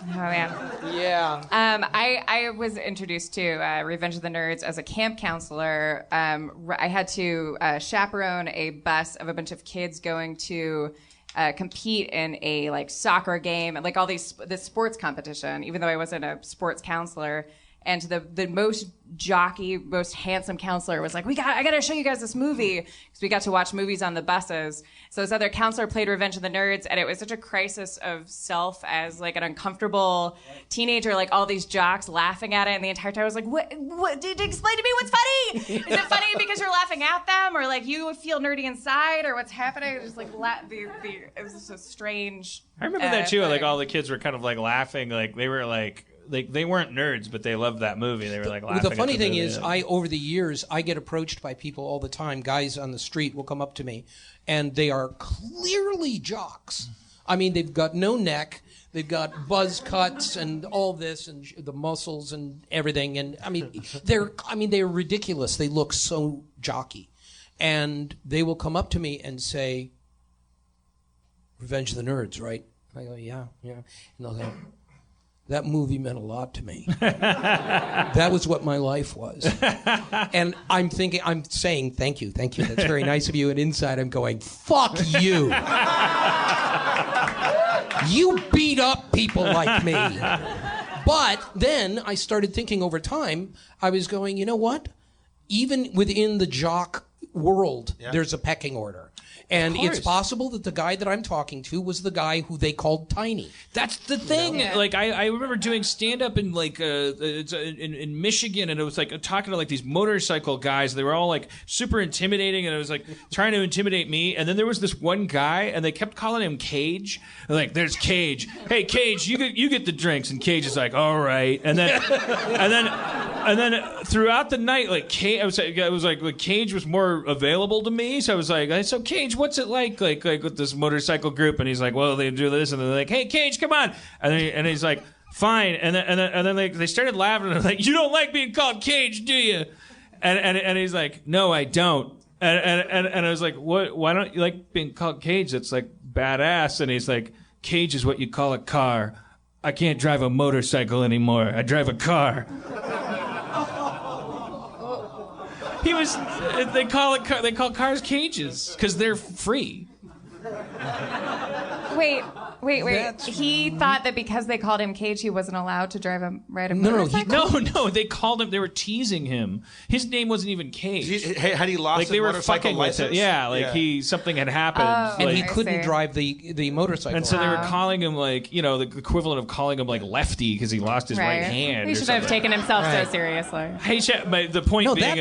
Oh, man. Yeah. I was introduced to Revenge of the Nerds as a camp counselor. I had to chaperone a bus of a bunch of kids going to compete in a like soccer game and like all this sports competition, even though I wasn't a sports counselor. And the most jockey, most handsome counselor was like, I got to show you guys this movie, because we got to watch movies on the buses. So this other counselor played Revenge of the Nerds, and it was such a crisis of self as like an uncomfortable teenager, like all these jocks laughing at it, and the entire time I was like, what did explain to me what's funny? Is it funny because you're laughing at them, or like you feel nerdy inside, or what's happening? It was like it was just so strange. I remember that too. Like all the kids were kind of like laughing, like they were like. They weren't nerds, but they loved that movie. They were like laughing. The funny thing is, over the years, I get approached by people all the time. Guys on the street will come up to me, and they are clearly jocks. I mean, they've got no neck. They've got buzz cuts and all this, and the muscles and everything. And I mean, they're ridiculous. They look so jockey, and they will come up to me and say, "Revenge of the Nerds, right?" I go, "Yeah." And they'll go, "That movie meant a lot to me." That was what my life was. And I'm saying, thank you. That's very nice of you. And inside I'm going, fuck you. You beat up people like me. But then I started thinking over time, I was going, you know what? Even within the jock world, there's a pecking order. And it's possible that the guy that I'm talking to was the guy who they called Tiny. That's the thing. Yeah. Like I remember doing stand up in like in Michigan, and it was like talking to like these motorcycle guys. They were all like super intimidating, and it was like trying to intimidate me. And then there was this one guy, and they kept calling him Cage. They're like, "There's Cage. Hey, Cage, you get the drinks." And Cage is like, "All right." And then and then throughout the night, like it was like Cage was more available to me. So I was like, "So Cage, what's it like with this motorcycle group?" And he's like, "Well, they do this," and they're like, "Hey, Cage, come on!" And he's like, "Fine." And then they started laughing, and they're like, "You don't like being called Cage, do you?" And he's like, "No, I don't." And I was like, "What? Why don't you like being called Cage? That's like badass." And he's like, "Cage is what you call a car. I can't drive a motorcycle anymore. I drive a car." They call cars cages because they're free. Wait. He thought that because they called him Cage, he wasn't allowed to ride a motorcycle? No. They called him. They were teasing him. His name wasn't even Cage. Had he lost his motorcycle license? Yeah, something had happened. And he couldn't drive the motorcycle. And so they were calling him like, the equivalent of calling him like Lefty because he lost his right hand. He should have taken himself so seriously. Hey, the point being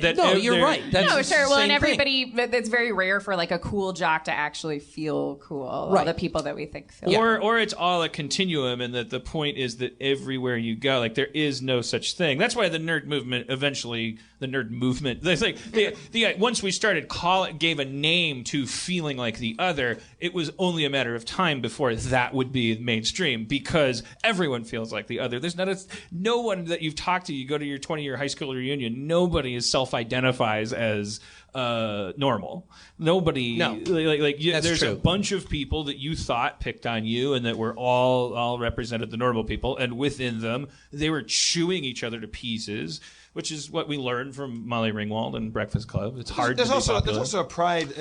that no, you're right. That's sure. Well, and everybody, it's very rare for like a cool jock to actually feel cool. Right. All the people that we think. Or it's all a continuum, and that the point is that everywhere you go, like there is no such thing. That's why the nerd movement eventually, it's like once we started gave a name to feeling like the other, it was only a matter of time before that would be mainstream, because everyone feels like the other. There's no one that you've talked to, you go to your 20-year high school reunion, nobody self-identifies as normal. Nobody. No. There's true. A bunch of people that you thought picked on you, and that were all represented the normal people, and within them they were chewing each other to pieces, which is what we learned from Molly Ringwald and Breakfast Club. It's hard to be popular. There's also a pride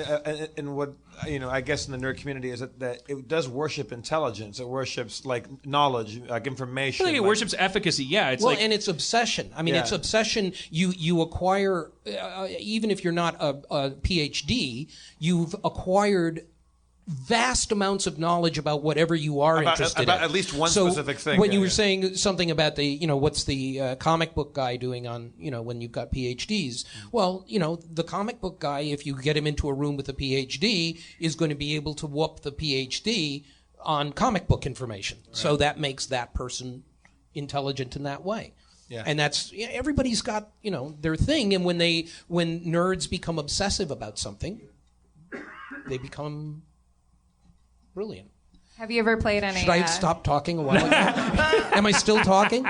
in what, I guess in the nerd community is that it does worship intelligence. It worships like knowledge, like information. I think it worships efficacy. Yeah, and it's obsession. I mean, it's obsession. You acquire, even if you're not a PhD, you've acquired vast amounts of knowledge about whatever you are interested in. About at least one specific thing. When you were saying something about what's the comic book guy doing on, when you've got PhDs? Well, the comic book guy, if you get him into a room with a PhD, is going to be able to whoop the PhD on comic book information. Right. So that makes that person intelligent in that way. Yeah. And that's, everybody's got, their thing. And when nerds become obsessive about something, they become brilliant. Have you ever played any... Should I have stopped talking a while ago? Am I still talking?